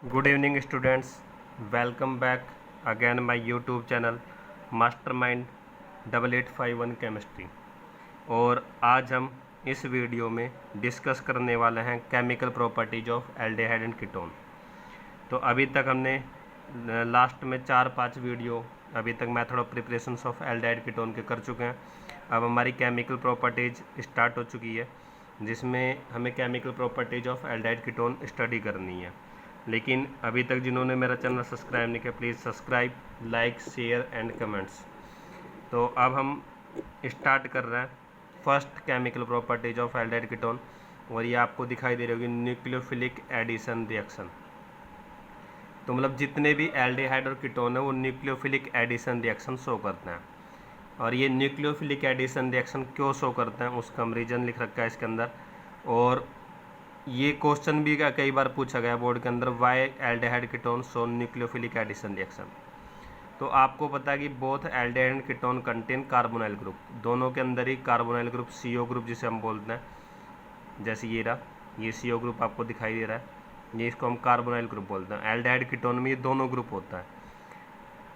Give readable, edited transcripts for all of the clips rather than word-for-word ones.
Good evening students, welcome back again my YouTube channel Mastermind 8851 Chemistry। और आज हम इस वीडियो में डिस्कस करने वाले हैं chemical properties of aldehyde and ketone. तो अभी तक हमने लास्ट में 4-5 वीडियो अभी तक method of preparations of aldehyde ketone के कर चुके हैं। अब हमारी केमिकल प्रॉपर्टीज स्टार्ट हो चुकी है, जिसमें हमें chemical properties of aldehyde ketone study करनी है। लेकिन अभी तक जिन्होंने मेरा चैनल सब्सक्राइब नहीं किया, please subscribe, like, share and comments. तो अब हम स्टार्ट कर रहे हैं first chemical properties of aldehyde ketone, और ये आपको दिखाई दे रही होगी न्यूक्लियोफिलिक एडिशन रिएक्शन। तो मतलब जितने भी एल्डिहाइड और कीटोन है वो न्यूक्लियोफिलिक एडिशन रिएक्शन शो करते हैं। और ये न्यूक्लियोफिलिक एडिशन रिएक्शन क्यों शो करते हैं उसका हम रीजन लिख रखा है इसके अंदर। और ये क्वेश्चन भी कई बार पूछा गया बोर्ड के अंदर, why aldehyde ketone show nucleophilic addition reaction. तो आपको पता है कि both aldehyde and ketone contain carbonyl group, दोनों के अंदर ही कार्बोनाइल ग्रुप CO ग्रुप जिसे हम बोलते हैं, जैसे ये रहा, ये CO ग्रुप आपको दिखाई दे रहा है, ये इसको हम कार्बोनाइल ग्रुप बोलते हैं। एल्डिहाइड कीटोन में ये दोनों ग्रुप होता है।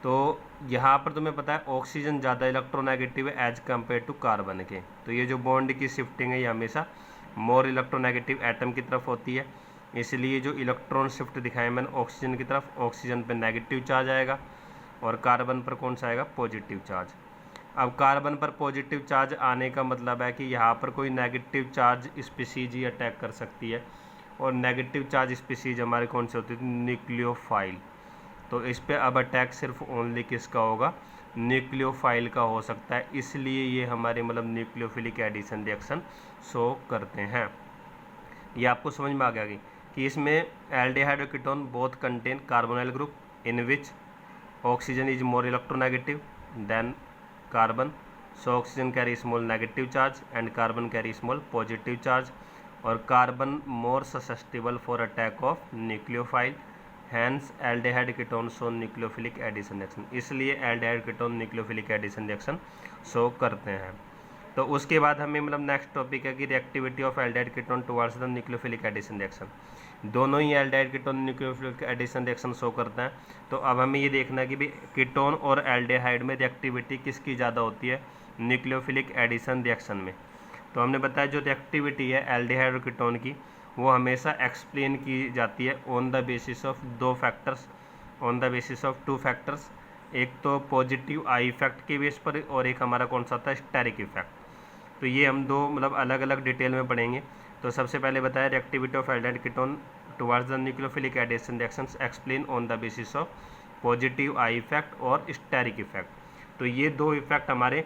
तो यहाँ पर तुम्हें पता है ऑक्सीजन ज़्यादा इलेक्ट्रोनेगेटिव है एज कम्पेयर टू कार्बन के। तो ये जो बॉन्ड की शिफ्टिंग है ये हमेशा मोर इलेक्ट्रोनेगेटिव एटम की तरफ होती है, इसलिए जो इलेक्ट्रॉन शिफ्ट दिखाए मैंने ऑक्सीजन की तरफ, ऑक्सीजन पर नेगेटिव चार्ज आएगा और कार्बन पर कौन सा आएगा, पॉजिटिव चार्ज। अब कार्बन पर पॉजिटिव चार्ज आने का मतलब है कि यहाँ पर कोई नेगेटिव चार्ज स्पीसीज ही अटैक कर सकती है, और नेगेटिव चार्ज स्पीसीज हमारे कौन से होती है, न्यूक्लियोफाइल। तो इस पर अब अटैक सिर्फ ओनली किसका होगा, न्यूक्लियोफाइल का हो सकता है, इसलिए ये हमारे मतलब न्यूक्लियोफिलिक एडिशन रिएक्शन शो करते हैं। ये आपको समझ में आ गया कि इसमें एल्डिहाइड और ketone both contain carbonyl group in which oxygen is more electronegative than carbon, so oxygen carry small negative charge and carbon carry small positive charge, और carbon more susceptible for attack of nucleophile, hence aldehyde ketone show nucleophilic addition reaction. इसलिए aldehyde ketone nucleophilic addition reaction show करते हैं। तो उसके बाद हमें मतलब next topic है कि reactivity of aldehyde ketone towards the nucleophilic addition reaction. दोनों ही aldehyde ketone nucleophilic addition reaction show करते हैं। तो अब हमें ये देखना है कि भी कीटोन और एल्डिहाइड में रिएक्टिविटी किसकी ज़्यादा होती है, न्यूक्लियोफिलिक एडिशन रिएक्शन में। तो हमने बताया जो रिएक्टिविटी है एल्डिहाइड और कीटोन की वो हमेशा एक्सप्लेन की जाती है ऑन द बेसिस ऑफ दो factors, on the basis of two factors. एक तो पॉजिटिव आई इफेक्ट के बेस पर, और एक हमारा कौन सा होता है, स्टेरिक इफेक्ट। तो ये हम दो मतलब अलग अलग डिटेल में पढ़ेंगे। तो सबसे पहले बताया reactivity of aldehyde ketone towards the nucleophilic addition reactions explain on the basis of positive I effect और स्टेरिक इफेक्ट। तो ये दो इफेक्ट हमारे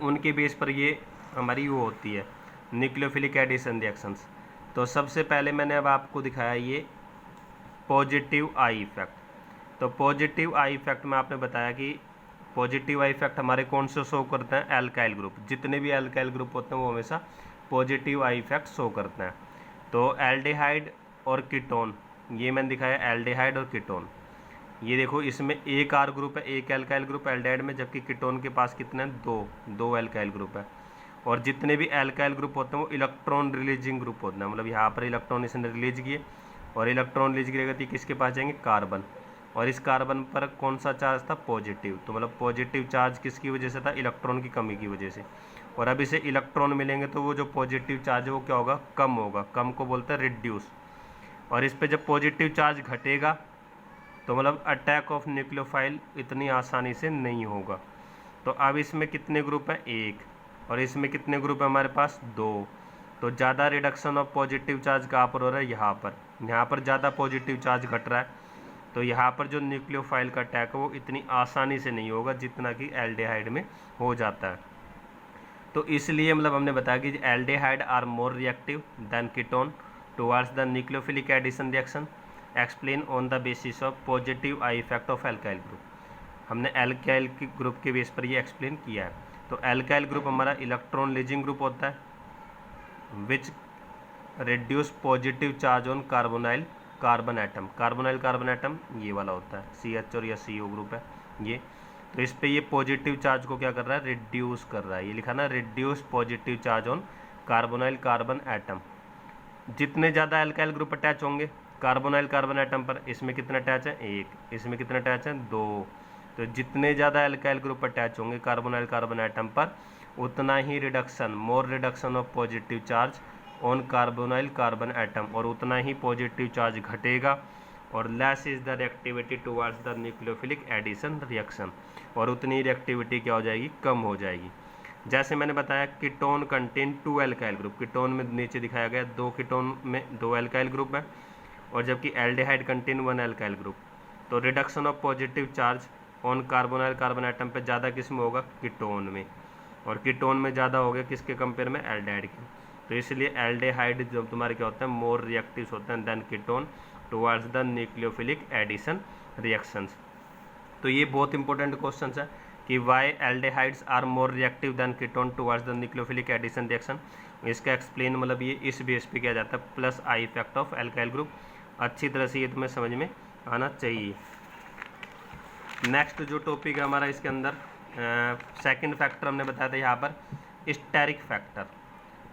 उनके बेस पर ये हमारी वो होती है न्यूक्लियोफिलिक एडिशन रिएक्शंस। तो सबसे पहले मैंने अब आपको दिखाया ये पॉजिटिव आई इफेक्ट। तो पॉजिटिव आई इफेक्ट में आपने बताया कि पॉजिटिव आई इफेक्ट हमारे कौन से शो करते हैं, एल्काइल ग्रुप। जितने भी एल्काइल ग्रुप होते हैं वो हमेशा पॉजिटिव आई इफेक्ट शो करते हैं। तो एल्डिहाइड और कीटोन, ये मैंने दिखाया एल्डिहाइड और कीटोन। ये देखो इसमें एक आर ग्रुप है, एक एल्काइल ग्रुप एल्डिहाइड में, जबकि कीटोन के पास कितने हैं, दो एल्काइल ग्रुप है। और जितने भी एल्काइल ग्रुप होते हैं वो इलेक्ट्रॉन रिलीजिंग ग्रुप होते हैं, मतलब यहाँ पर इलेक्ट्रॉन इसने रिलीज किए, और इलेक्ट्रॉन रिलीज करेगा तो किसके पास जाएंगे, कार्बन। और इस कार्बन पर कौन सा चार्ज था, पॉजिटिव। तो मतलब पॉजिटिव चार्ज किसकी वजह से था, इलेक्ट्रॉन की कमी की वजह से। और अब इसे इलेक्ट्रॉन मिलेंगे तो वो जो पॉजिटिव चार्ज है वो क्या होगा, कम होगा, कम को बोलते हैं रिड्यूस। और इस पर जब पॉजिटिव चार्ज घटेगा तो मतलब अटैक ऑफ न्यूक्लियोफाइल इतनी आसानी से नहीं होगा। तो अब इसमें कितने ग्रुप हैं, एक, और इसमें कितने ग्रुप है हमारे पास, दो। तो ज़्यादा रिडक्शन ऑफ पॉजिटिव चार्ज कहाँ पर हो रहा है, यहाँ पर ज़्यादा पॉजिटिव चार्ज घट रहा है। तो यहाँ पर जो न्यूक्लियोफाइल का अटैक है वो इतनी आसानी से नहीं होगा जितना कि एल्डिहाइड में हो जाता है। तो इसलिए मतलब हमने बताया कि aldehyde are more reactive than ketone towards the nucleophilic addition reaction explain on the basis of positive I effect of alkyl group. हमने एल्काइल के ग्रुप के बेस पर ये एक्सप्लेन किया है। तो एल्काइल ग्रुप हमारा इलेक्ट्रॉन लीजिंग ग्रुप होता है which reduce positive charge on carbon atom. Carbon atom ये वाला होता है, CH और या CO ग्रुप है ये। तो इस पे ये पॉजिटिव चार्ज को क्या कर रहा है, रिड्यूस कर रहा है। ये लिखा ना, reduce positive charge on carbon atom. जितने ज़्यादा एल्काइल ग्रुप अटैच होंगे कार्बोनाइल कार्बन एटम पर इसमें कितना अटैच है 1, इसमें कितना अटैच है 2। तो जितने ज़्यादा एल्काइल ग्रुप अटैच होंगे कार्बोनाइल कार्बन एटम पर उतना ही reduction, more reduction of positive charge on carbonyl carbon atom, और उतना ही पॉजिटिव चार्ज घटेगा, और less is the reactivity towards the nucleophilic addition reaction, और उतनी रिएक्टिविटी क्या हो जाएगी, कम हो जाएगी। जैसे मैंने बताया ketone contain 2 alkyl group, ketone में नीचे दिखाया गया 2 कीटोन में 2 एल्काइल ग्रुप है, और जबकि एल्डिहाइड कंटेन 1 एल्काइल ग्रुप। तो reduction of positive charge on carbonyl carbon atom पे ज़्यादा किस में होगा, कीटोन में, और कीटोन में ज़्यादा हो गया किसके कंपेयर में, एल्डिहाइड के। तो इसलिए एल्डिहाइड जो तुम्हारे क्या होते हैं, मोर रिएक्टिव होते हैं than ketone towards the nucleophilic addition reactions. तो ये बहुत इंपॉर्टेंट क्वेश्चन है कि why aldehydes are more reactive than ketone towards the nucleophilic addition reaction. इसका एक्सप्लेन मतलब ये इस बेस पे किया जाता है, plus I effect of alkyl group. अच्छी तरह से ये तुम्हें समझ में आना चाहिए। नेक्स्ट जो टॉपिक है हमारा इसके अंदर सेकंड फैक्टर हमने बताया था यहाँ पर स्टेरिक फैक्टर।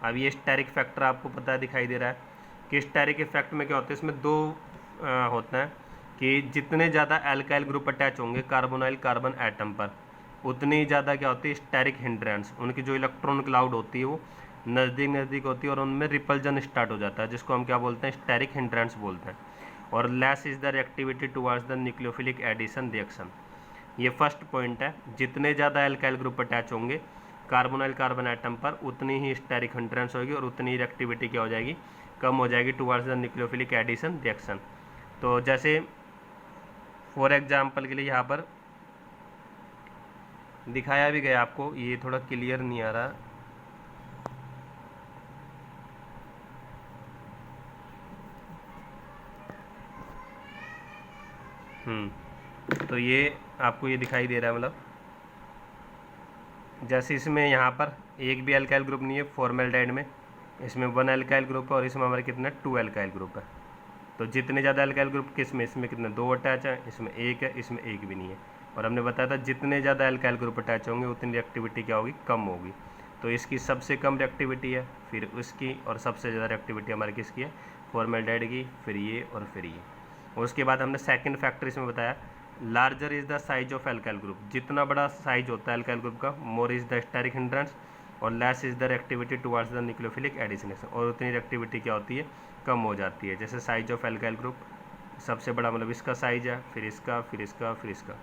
अब ये स्टेरिक फैक्टर आपको पता है, दिखाई दे रहा है कि स्टेरिक इफेक्ट में क्या होता है, इसमें दो होता है कि जितने ज़्यादा एल्काइल ग्रुप अटैच होंगे कार्बोनाइल कार्बन एटम पर उतनी ज़्यादा क्या होती है, स्टेरिक हिंड्रेंस, उनकी जो इलेक्ट्रॉन क्लाउड होती है वो नज़दीक नज़दीक होती है और उनमें रिपल्जन स्टार्ट हो जाता है, जिसको हम क्या बोलते हैं, स्टेरिक हिंड्रेंस बोलते हैं। और less is the reactivity towards the nucleophilic addition reaction. ये फर्स्ट पॉइंट है, जितने ज़्यादा एल्काइल ग्रुप अटैच होंगे कार्बोनाइल कार्बन एटम पर उतनी ही स्टेरिक हिंड्रेंस होगी और उतनी रिएक्टिविटी क्या हो जाएगी, कम हो जाएगी towards the nucleophilic addition reaction. तो जैसे फॉर एग्जांपल के लिए यहाँ पर दिखाया भी गया आपको, ये थोड़ा क्लियर नहीं आ रहा, तो ये आपको ये दिखाई दे रहा है, मतलब जैसे इसमें यहाँ पर एक भी एल्काइल ग्रुप नहीं है फॉर्मेल्डिहाइड में, इसमें 1 एल्काइल ग्रुप है और इसमें हमारे कितने 2 एल्काइल ग्रुप है। तो जितने ज़्यादा एल्काइल ग्रुप किस में, इसमें कितने 2 अटैच है, इसमें 1 है, इसमें 1 भी नहीं है। और हमने बताया था जितने ज़्यादा एल्काइल ग्रुप अटैच होंगे उतनी रिएक्टिविटी क्या होगी, कम होगी। तो इसकी सबसे कम रिएक्टिविटी है, फिर उसकी, और सबसे ज़्यादा रिएक्टिविटी हमारी किसकी है, फॉर्मेल्डिहाइड की, फिर ये और फिर ये। उसके बाद हमने सेकंड फैक्टर इसमें बताया, larger is the size of alkyl group, जितना बड़ा साइज होता है एल्काइल ग्रुप का more is the steric hindrance, और less is the reactivity towards the nucleophilic addition, और उतनी रिएक्टिविटी क्या होती है, कम हो जाती है। जैसे साइज ऑफ एल्काइल ग्रुप सबसे बड़ा मतलब इसका साइज है, फिर इसका, फिर इसका, फिर इसका,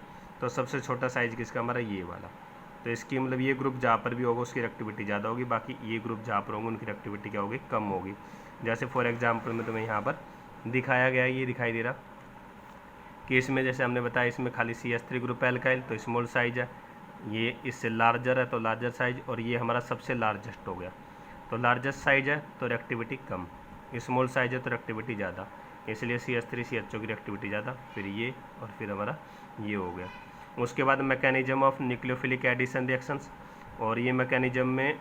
तो सबसे छोटा साइज किसका, हमारा ये वाला। तो इसकी मतलब ये ग्रुप जहाँ पर भी होगा उसकी रिएक्टिविटी ज़्यादा होगी, बाकी ये ग्रुप जहाँ पर होंगे उनकी रिएक्टिविटी क्या होगी, कम होगी। जैसे फॉर एग्जाम्पल में तुम्हें यहाँ पर दिखाया गया है, ये दिखाई दे रहा कि इसमें जैसे हमने बताया इसमें खाली CH3 ग्रुप है एल्काइल, तो स्मॉल साइज है, ये इससे लार्जर है तो लार्जर साइज, और ये हमारा सबसे लार्जेस्ट हो गया। तो लार्जेस्ट साइज है तो रिएक्टिविटी कम, स्मॉल साइज है तो रिएक्टिविटी ज़्यादा, इसलिए CH3 CHO की रिएक्टिविटी ज़्यादा, फिर ये और फिर हमारा ये हो गया। उसके बाद mechanism of nucleophilic addition reactions, और ये मैकेनिज्म में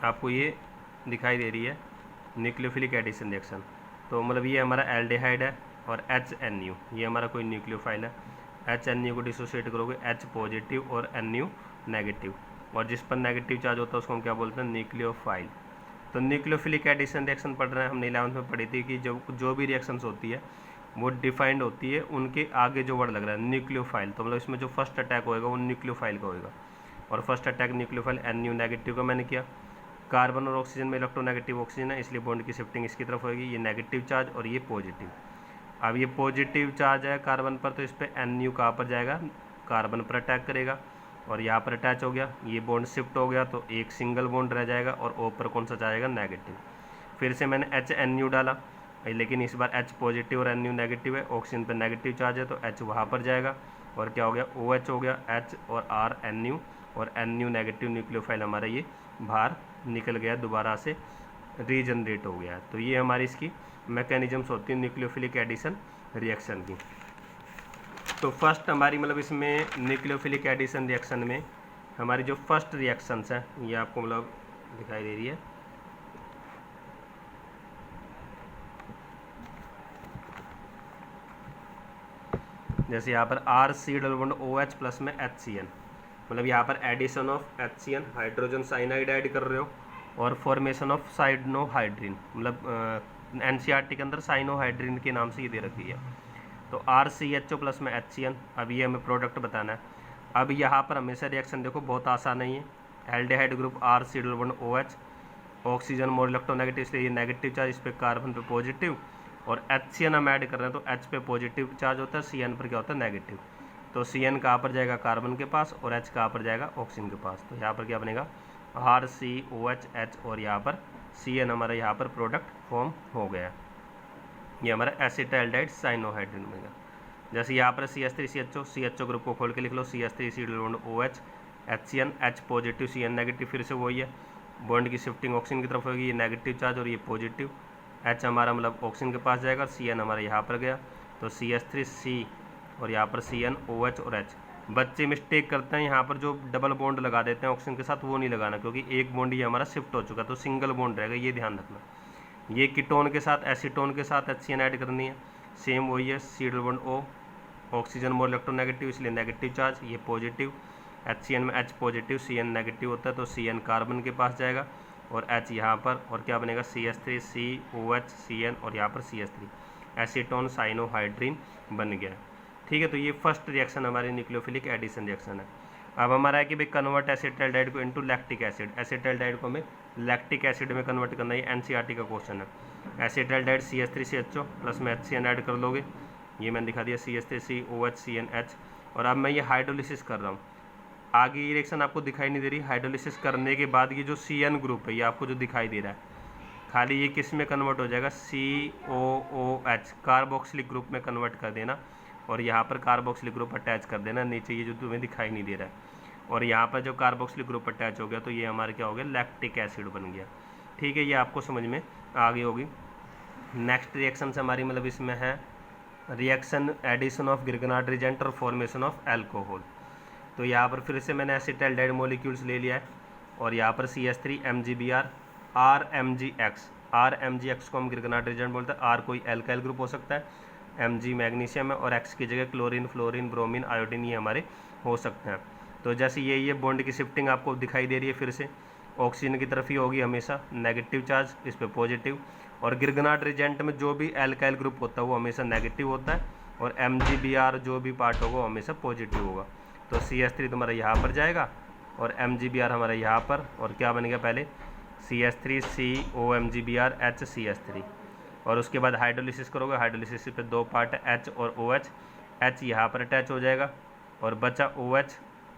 आपको ये दिखाई दे रही है न्यूक्लियोफिलिक एडिशन रिएक्शन। तो मतलब ये हमारा एल्डिहाइड है और HNU, ये हमारा कोई न्यूक्लियोफाइल है, HNU को डिसोसिएट करोगे H पॉजिटिव और NU नेगेटिव, और जिस पर नेगेटिव चार्ज होता है उसको हम क्या बोलते हैं, न्यूक्लियोफाइल। तो न्यूक्लियोफिलिक एडिशन रिएक्शन पढ़ रहे हैं, हमने 11th में पढ़ी थी कि जो भी रिएक्शंस होती है वो डिफाइंड होती है उनके आगे जो वर्ड लग रहा है न्यूक्लियोफाइल, तो मतलब इसमें जो फर्स्ट अटैक होएगा वो न्यूक्लियोफाइल का होएगा, और first attack nucleophile NU negative का मैंने किया। कार्बन और ऑक्सीजन में इलेक्ट्रोनेगेटिव ऑक्सीजन है, इसलिए बॉन्ड की शिफ्टिंग इसकी तरफ होगी, ये नेगेटिव चार्ज और ये पॉजिटिव। अब ये पॉजिटिव चार्ज है कार्बन पर, तो इस पर NU कहाँ पर जाएगा, कार्बन पर अटैक करेगा, और यहाँ पर अटैच हो गया, ये बॉन्ड शिफ्ट हो गया तो एक सिंगल बॉन्ड रह जाएगा, और O पर कौन सा जाएगा, नेगेटिव। फिर से मैंने HNU डाला, लेकिन इस बार H पॉजिटिव और NU नेगेटिव है, ऑक्सीजन पर नेगेटिव चार्ज है तो H वहाँ पर जाएगा, और क्या हो गया, OH हो गया, H और R NU, और NU नेगेटिव न्यूक्लियोफाइल हमारा ये बाहर निकल गया, दोबारा से रीजनरेट हो गया। तो ये हमारी इसकी मैकेनिज्म्स होती है न्यूक्लियोफिलिक एडिशन रिएक्शन की। तो फर्स्ट हमारी मतलब इसमें न्यूक्लियोफिलिक एडिशन रिएक्शन में हमारी जो फर्स्ट रिएक्शंस है ये आपको मतलब दिखाई दे रही है। जैसे यहाँ पर RC double bond OH plus में HCN, मतलब यहाँ पर addition of HCN hydrogen cyanide add कर रहे हो, और फॉर्मेशन ऑफ साइडनोहाइड्रिन, मतलब NCERT के अंदर साइनोहाइड्रिन के नाम से ये दे रखी है। तो RCHO प्लस में HCN, अब ये हमें प्रोडक्ट बताना है। अब यहाँ पर हमेशा रिएक्शन देखो बहुत आसान नहीं है। Aldehyde group R(C)OH, oxygen more electronegative, इसलिए ये नेगेटिव चार्ज, इस पर कार्बन पे पॉजिटिव, और HCN हम ऐड कर रहे हैं तो H पे पॉजिटिव चार्ज होता है, CN पर क्या होता है नेगेटिव। तो CN कहाँ पर जाएगा कार्बन के पास और H कहाँ पर जाएगा ऑक्सीजन के पास। तो यहाँ पर क्या बनेगा RCOH और यहाँ पर CN हमारा यहाँ पर प्रोडक्ट फॉर्म हो गया। ये हमारा एसिटाल्डिहाइड साइनोहाइड्रिन बनेगा। जैसे यहाँ पर CH3CHO, CHO ग्रुप को खोल के लिख लो, CH3COOH, HCN, H positive CN negative, फिर से वही है, बॉन्ड की शिफ्टिंग ऑक्सीजन की तरफ होगी, ये नेगेटिव चार्ज और ये पॉजिटिव, H हमारा मतलब ऑक्सीजन के पास जाएगा, CN हमारा यहाँ पर गया, तो CH3C और यहाँ पर CNOH और H। बच्चे मिस्टेक करते हैं यहाँ पर जो डबल बॉन्ड लगा देते हैं ऑक्सीजन के साथ, वो नहीं लगाना, क्योंकि एक बॉन्ड ये हमारा शिफ्ट हो चुका, तो सिंगल बॉन्ड रहेगा, ये ध्यान रखना। ये कीटोन के साथ एसीटोन के साथ HCN ऐड करनी है, सेम वही है, C(O), ऑक्सीजन मोर इलेक्ट्रोनेगेटिव इसलिए नेगेटिव चार्ज, ये पॉजिटिव, HCN में H पॉजिटिव CN नेगेटिव होता है, तो CN कार्बन के पास जाएगा और H यहाँ पर, और क्या बनेगा CH3COH CN और यहाँ पर CH3, एसीटोन साइनोहाइड्रिन बन गया। ठीक है, तो ये फर्स्ट रिएक्शन हमारी न्यूक्लियोफिलिक एडिशन रिएक्शन है। अब हमारा है कि भाई कन्वर्ट एसिटाल्डिहाइड को इनटू लैक्टिक एसिड, एसिटाल्डिहाइड को हमें लैक्टिक एसिड में कन्वर्ट करना है, NCERT का क्वेश्चन है। एसिटाल्डिहाइड CH3CHO प्लस में HCN ऐड कर लोगे, ये मैंने दिखा दिया CH3COH CNH, और अब मैं ये हाइड्रोलिसिस कर रहा हूँ। आगे ये रिएक्शन आपको दिखाई नहीं दे रही, हाइड्रोलिसिस करने के बाद ये जो CN ग्रुप है ये आपको जो दिखाई दे रहा है, खाली ये किस में कन्वर्ट हो जाएगा, COOH कार्बोक्सिलिक ग्रुप में कन्वर्ट कर देना, और यहाँ पर कार्बोक्सिलिक ग्रुप अटैच कर देना नीचे, ये जो तुम्हें दिखाई नहीं दे रहा है, और यहाँ पर जो कार्बोक्सिलिक ग्रुप अटैच हो गया तो ये हमारा क्या हो गया, लैक्टिक एसिड बन गया। ठीक है, ये आपको समझ में आ गई होगी। नेक्स्ट रिएक्शन से हमारी मतलब इसमें है रिएक्शन एडिशन ऑफ गिरगनार्ड रिजेंट और फॉर्मेशन ऑफ एल्कोहल। तो यहाँ पर फिर से मैंने एसिटाल्डिहाइड मॉलिक्यूल्स ले लिया है, और यहाँ पर CH3 MgBr RMgX को हम गिरगनार्ड रिजेंट बोलते हैं। R कोई एल्काइल ग्रुप हो सकता है, Mg मैग्नीशियम है, और X की जगह क्लोरीन, फ्लोरीन, ब्रोमीन, आयोडीन ये हमारे हो सकते हैं। तो जैसे ये बॉन्ड की शिफ्टिंग आपको दिखाई दे रही है, फिर से ऑक्सीजन की तरफ ही होगी हमेशा नेगेटिव चार्ज, इस पर पॉजिटिव, और गिरगनार्ड रिजेंट में जो भी एल्काइल ग्रुप होता है वो हमेशा नेगेटिव होता है, और MgBr जो भी पार्ट होगा वो हमेशा पॉजिटिव होगा। तो CH3 तुम्हारा यहाँ पर जाएगा और MgBr हमारा यहाँ पर, और क्या बनेगा पहले CH3COMgBr HCH3, और उसके बाद हाइड्रोलिसिस करोगे, हाइड्रोलिसिस पे दो पार्ट है H और OH, H यहाँ पर अटैच हो जाएगा और बचा OH,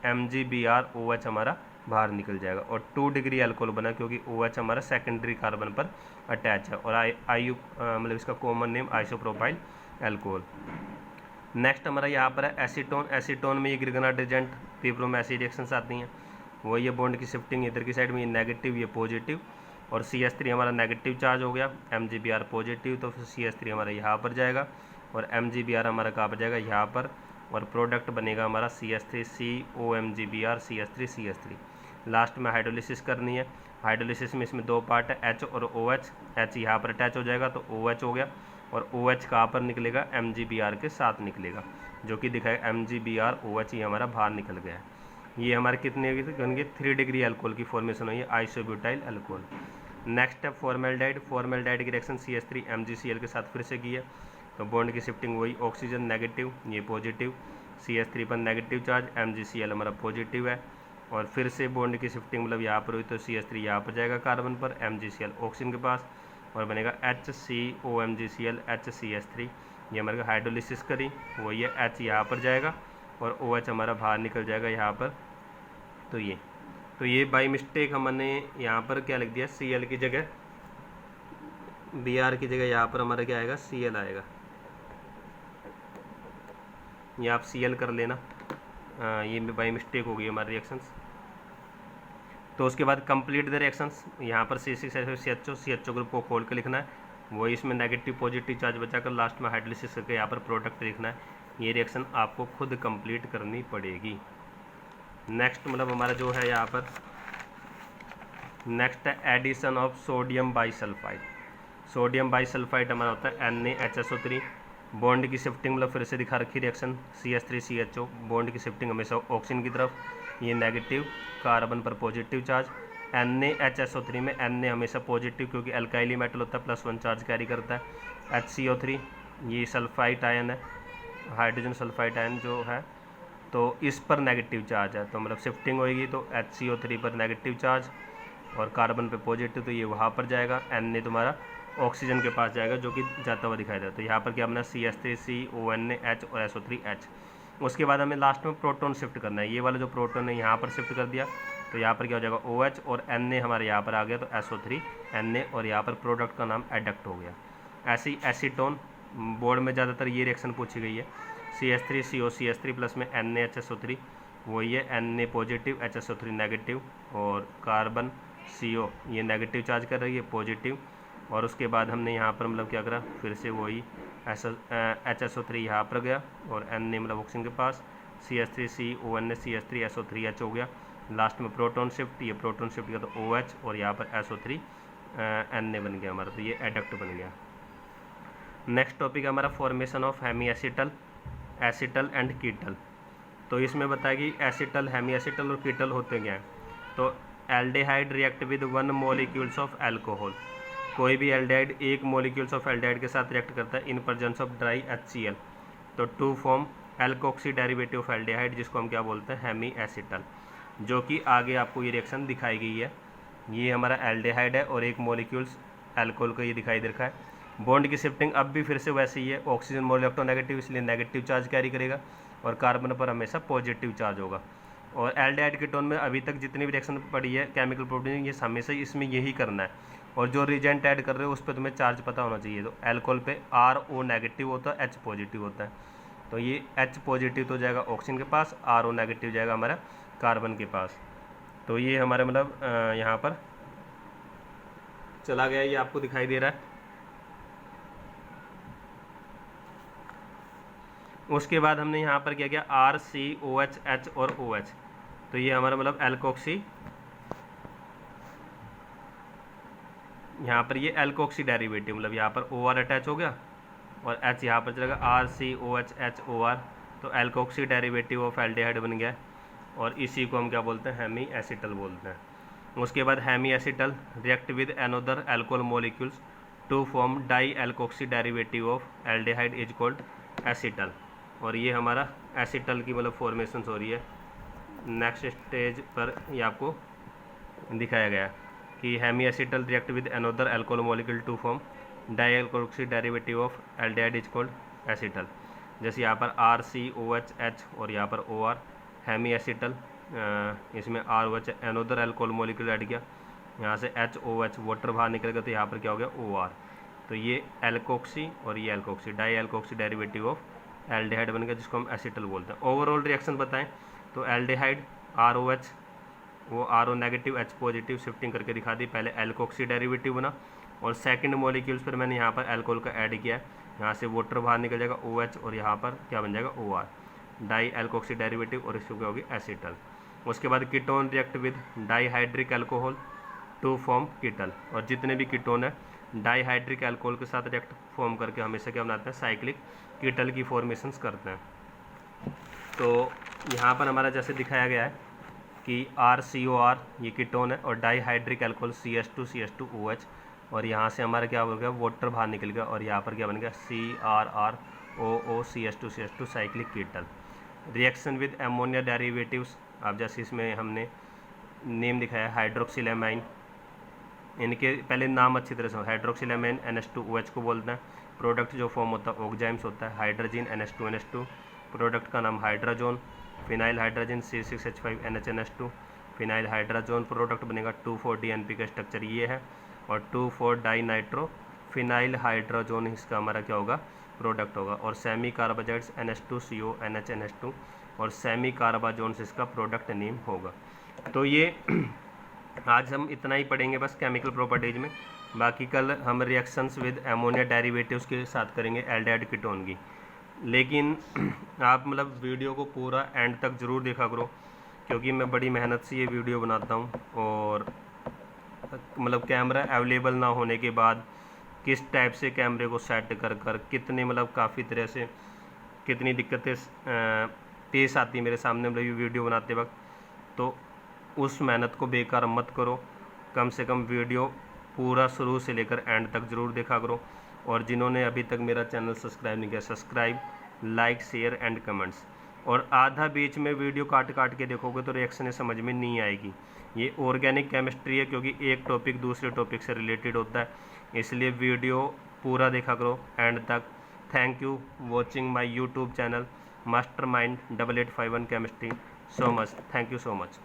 MgBr OH हमारा बाहर निकल जाएगा, और 2 डिग्री अल्कोहल बना, क्योंकि OH हमारा सेकेंडरी कार्बन पर अटैच है, और आयु मतलब इसका common name isopropyl alcohol. Next हमारा यहाँ पर है एसीटोन। एसीटोन में ये गिरगनार्ड रिजेंट पीब्रो में ऐसी रिएक्शंस आती हैं, वो ये बॉन्ड की शिफ्टिंग इधर की साइड में, ये नेगेटिव ये पॉजिटिव, और CH3 हमारा नेगेटिव चार्ज हो गया, MgBr पॉजिटिव, तो फिर CH3 हमारा यहाँ पर जाएगा और MgBr हमारा कहाँ पर जाएगा यहाँ पर, और प्रोडक्ट बनेगा हमारा CH3COMgBr CH3 लास्ट में हाइड्रोलिसिस करनी है। हाइड्रोलिसिस में इसमें दो पार्ट है H और OH, H यहाँ पर अटैच हो जाएगा तो OH हो गया, और OH कहाँ पर निकलेगा, MgBr के साथ निकलेगा, जो कि दिखाएगा MgBr OH ये हमारा बाहर निकल गया है। ये हमारे कितने बन गए, 3 डिग्री अल्कोहल की फॉर्मेशन हुई है, आइसोब्यूटाइल अल्कोहल। नेक्स्ट है फॉर्मेल्डिहाइड। फॉर्मेल्डिहाइड की रिएक्शन CH3 MgCl के साथ फिर से की है, तो बॉन्ड की शिफ्टिंग वही, ऑक्सीजन नेगेटिव ये पॉजिटिव, CH3 पर नेगेटिव चार्ज, MgCl हमारा पॉजिटिव है, और फिर से बॉन्ड की शिफ्टिंग मतलब यहाँ पर हुई तो CH3 यहाँ पर जाएगा कार्बन पर, MgCl ऑक्सीजन के पास, और बनेगा HCOMgCl HCH3। ये हमारे हाइड्रोलिसिस करी वही है, H यहाँ पर जाएगा और OH हमारा बाहर निकल जाएगा यहाँ पर। तो ये बाई मिस्टेक हमने यहाँ पर क्या लिख दिया, Cl की जगह Br की जगह यहाँ पर हमारा क्या आएगा, Cl आएगा, ये आप Cl कर लेना, ये बाई मिस्टेक हो गई हमारी रिएक्शंस। तो उसके बाद कंप्लीट द रिएक्शंस, यहाँ पर CH3CHO ग्रुप को खोल के लिखना है, वही इसमें नेगेटिव पॉजिटिव चार्ज बचाकर लास्ट में हाइड्रोलिसिस करके यहाँ पर प्रोडक्ट लिखना है। ये रिएक्शन आपको खुद कंप्लीट करनी पड़ेगी। नेक्स्ट मतलब हमारा जो है यहाँ पर नेक्स्ट है addition of sodium bisulphite. Sodium bisulphite हमारा होता है NaHSO3। बॉन्ड की शिफ्टिंग मतलब फिर से दिखा रखी रिएक्शन CH3CHO, बॉन्ड की शिफ्टिंग हमेशा ऑक्सीजन की तरफ, ये नेगेटिव, कार्बन पर पॉजिटिव चार्ज, NaHSO3 में Na हमेशा पॉजिटिव, क्योंकि अल्काइली मेटल होता है, +1 चार्ज कैरी करता है। HCO3 ये सल्फाइड आयन है, हाइड्रोजन सल्फाइड आयन जो है, तो इस पर नेगेटिव चार्ज है, तो मतलब शिफ्टिंग होगी तो HCO3 पर नेगेटिव चार्ज और कार्बन पे पॉजिटिव, तो ये वहाँ पर जाएगा। Na तुम्हारा ऑक्सीजन के पास जाएगा जो कि जाता हुआ दिखाई देता है। तो यहाँ पर क्या बना, CH3C ONaH और SO3H। उसके बाद हमें लास्ट में प्रोटॉन शिफ्ट करना है। ये वाला जो प्रोटॉन है यहाँ पर शिफ्ट कर दिया, तो यहाँ पर क्या हो जाएगा OH और Na हमारे यहाँ पर आ गया, तो SO3 Na और यहाँ पर प्रोडक्ट का नाम एडक्ट हो गया। ऐसे ही एसीटोन, बोर्ड में ज़्यादातर ये रिएक्शन पूछी गई है। CH3CO CH3 प्लस में NaHSO3 वही है, Na पॉजिटिव HSO3 नेगेटिव और कार्बन CO ये नेगेटिव चार्ज कर रही है, पॉजिटिव। और उसके बाद हमने यहाँ पर मतलब क्या करा, फिर से वही HSO3 यहाँ पर गया और Na मतलब ऑक्सीजन के पास, CH3C ONa CH3 SO3H हो गया। लास्ट में प्रोटॉन शिफ्ट, ये प्रोटॉन शिफ्ट किया तो OH और यहाँ पर SO3 Na बन गया हमारा, तो ये एडक्ट बन गया। नेक्स्ट टॉपिक है हमारा formation of hemiacetal, acetal and ketal. तो इसमें बताया कि एसिटल, हेमी एसिटल और कीटल होते क्या हैं। तो aldehyde react with 1 molecules of alcohol, कोई भी एल्डिहाइड 1 मॉलिक्यूल्स ऑफ एल्डिहाइड के साथ रिएक्ट करता है in presence of dry HCl, तो to form alkoxy derivative of aldehyde, जिसको हम क्या बोलते हैं, हेमी एसिटल, जो कि आगे आपको ये रिएक्शन दिखाई गई है। ये हमारा एल्डिहाइड है और 1 मॉलिक्यूल्स अल्कोहल का ये दिखाई दे रखा है। बॉन्ड की शिफ्टिंग अब भी फिर से वैसे ही है, ऑक्सीजन मोल इलेक्ट्रोनेगेटिव, इसलिए नेगेटिव चार्ज कैरी करेगा और कार्बन पर हमेशा पॉजिटिव चार्ज होगा। और एल्डिहाइड कीटोन में अभी तक जितनी भी रिएक्शन पड़ी है केमिकल प्रॉपर्टी, ये हमेशा इसमें यही करना है। और जो रिएजेंट ऐड कर रहे हो उस पर तुम्हें चार्ज पता होना चाहिए। तो अल्कोहल पे RO नेगेटिव होता है, H पॉजिटिव होता है, तो ये H पॉजिटिव तो जाएगा ऑक्सीजन के पास, RO नेगेटिव जाएगा हमारा कार्बन के पास। तो ये हमारे मतलब यहाँ पर चला गया, ये आपको दिखाई दे रहा है। उसके बाद हमने यहाँ पर क्या किया, RCOH H और OH, तो ये हमारा मतलब एल्कोक्सी, यहाँ पर ये एल्कोक्सी डेरिवेटिव, मतलब यहाँ पर OR अटैच हो गया और H यहाँ पर चलेगा RCOH H OR, तो एल्कोक्सी डेरिवेटिव ऑफ एल्डिहाइड बन गया और इसी को हम क्या बोलते हैं, हेमी एसिटल बोलते हैं। उसके बाद hemi acetal react with another alcohol molecules to form di alkoxy derivative of aldehyde is called acetal, और ये हमारा एसिटल की मतलब फॉर्मेशन हो रही है। नेक्स्ट स्टेज पर ये आपको दिखाया गया कि hemi acetal react with another alcohol molecule to form di alkoxy derivative of aldehyde is called acetal. जैसे यहाँ पर RCOH H और यहाँ पर OR, हेमी एसिटल, इसमें ROH another alcohol molecule add किया, यहाँ से HOH वाटर बाहर निकल गया, तो यहाँ पर क्या हो गया OR, तो ये एल्कोक्सी और ये alkoxy, di alkoxy derivative of aldehyde बन गया, जिसको हम एसिटल बोलते हैं। ओवरऑल रिएक्शन बताएं तो एल्डिहाइड ROH वो RO negative H positive shifting करके दिखा दी, पहले एल्कोक्सी डेरिवेटिव बना और सेकंड मॉलिक्यूल्स पर मैंने यहाँ पर अल्कोहल का ऐड किया है, यहाँ से वाटर बाहर निकल जाएगा OH और यहाँ पर क्या बन जाएगा OR, डाई एल्कोक्सी डेरिवेटिव, और इसको क्या होगी एसिटल। उसके बाद ketone react with dihydric alcohol to form ketal, और जितने भी कीटोन है डाईहाइड्रिक अल्कोहल के साथ रिएक्ट फॉर्म करके हमेशा क्या बनाते हैं, साइक्लिक कीटल की फॉर्मेशंस करते हैं। तो यहाँ पर हमारा जैसे दिखाया गया है कि RCOR ये कीटोन है और डाईहाइड्रिक अल्कोहल CH2CH2OH, और यहाँ से हमारा क्या हो गया, वाटर बाहर निकल गया और यहाँ पर क्या बन गया CRROO CH2CH2 cyclic कीटल। Reaction with ammonia derivatives, अब जैसे इसमें हमने नेम दिखाया हाइड्रोक्सिलेमाइन, इनके पहले नाम अच्छी तरह से, हाइड्रोक्सिलेमाइन NH2OH को बोलते हैं। प्रोडक्ट जो फॉर्म होता है ऑक्जाइम्स होता है, हाइड्रोजन NH2NH2, प्रोडक्ट का नाम hydrazone, phenyl hydrogen C6H5NHNH2, phenyl hydrazone product बनेगा 2,4-DNP का स्ट्रक्चर ये है, और 2,4-डाई नाइट्रो फिनाइल हाइड्रोजोन इसका हमारा क्या होगा, प्रोडक्ट होगा। और सेमी कार्बाजाइड्स NH2CO NHNH2 और सेमी कार्बाजोन्स इसका प्रोडक्ट नेम होगा। तो ये आज हम इतना ही पढ़ेंगे बस केमिकल प्रॉपर्टीज में, बाकी कल हम रिएक्शंस विद एमोनिया डेरिवेटिव्स के साथ करेंगे एल्डिहाइड कीटोन की। लेकिन आप मतलब वीडियो को पूरा एंड तक ज़रूर देखा करो, क्योंकि मैं बड़ी मेहनत से ये वीडियो बनाता हूँ, और मतलब कैमरा अवेलेबल ना होने के बाद किस टाइप से कैमरे को सेट कर कर कितने मतलब काफ़ी तरह से कितनी दिक्कतें पेश आती है मेरे सामने मतलब ये वीडियो बनाते वक्त, तो उस मेहनत को बेकार मत करो कम से कम वीडियो पूरा शुरू से लेकर एंड तक ज़रूर देखा करो। और जिन्होंने अभी तक मेरा चैनल सब्सक्राइब नहीं किया, subscribe, like, share and comments. और आधा बीच में वीडियो काट काट के देखोगे तो रिएक्शन समझ में नहीं आएगी। ये ऑर्गेनिक केमिस्ट्री है, क्योंकि एक टॉपिक दूसरे टॉपिक से रिलेटेड होता है, इसलिए वीडियो पूरा देखा करो एंड तक। Thank you watching my YouTube channel mastermind 8851 chemistry so much. Thank you so much.